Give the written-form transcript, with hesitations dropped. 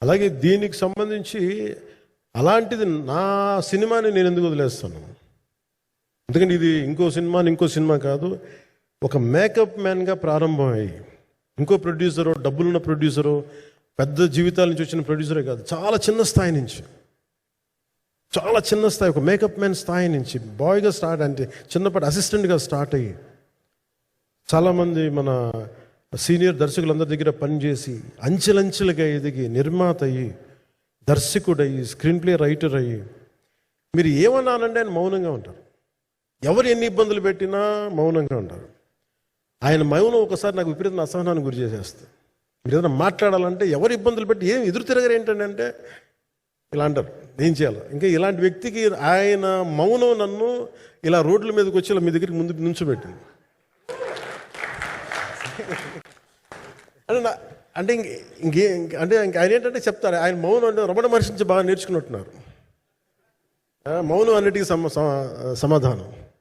అలాగే దీనికి సంబంధించి అలాంటిది నా సినిమాని నేను ఎందుకు వదిలేస్తాను? ఎందుకంటే ఇది ఇంకో సినిమా కాదు. ఒక మేకప్ మ్యాన్గా ప్రారంభమయ్యి ఇంకో ప్రొడ్యూసరు, డబ్బులున్న ప్రొడ్యూసరు, పెద్ద జీవితాల నుంచి వచ్చిన ప్రొడ్యూసరే కాదు, చాలా చిన్న స్థాయి నుంచి, చాలా చిన్న స్థాయి, ఒక మేకప్ మ్యాన్ స్థాయి నుంచి బాయ్గా స్టార్ట్, అంటే చిన్నపాటి అసిస్టెంట్గా స్టార్ట్ అయ్యి చాలామంది మన సీనియర్ దర్శకులందరి దగ్గర పనిచేసి అంచెలంచెలుగా ఎదిగి నిర్మాత అయ్యి దర్శకుడయ్యి స్క్రీన్ ప్లే రైటర్ అయ్యి మీరు ఏమన్నానంటే ఆయన మౌనంగా ఉంటారు. ఎవరు ఎన్ని ఇబ్బందులు పెట్టినా మౌనంగా ఉంటారు. ఆయన మౌనం ఒకసారి నాకు విపరీత అసహనానికి గురి చేసేస్తుంది. మీరు ఏదైనా మాట్లాడాలంటే ఎవరు ఇబ్బందులు పెట్టి ఏం ఎదురు తిరగరు ఏంటంటే అంటే ఇలా అంటారు, ఏం చేయాలి. ఇంకా ఇలాంటి వ్యక్తికి ఆయన మౌనం నన్ను ఇలా రోడ్ల మీదకి వచ్చి ఇలా మీ దగ్గరికి ముందు నుంచోబెట్టింది. అంటే అంటే ఆయన ఏంటంటే చెప్తారు, ఆయన మౌనం అంటే రమణ మహర్షి నుంచి బాగా నేర్చుకున్నట్టున్నారు. మౌనం అన్నిటికీ సమాధానం.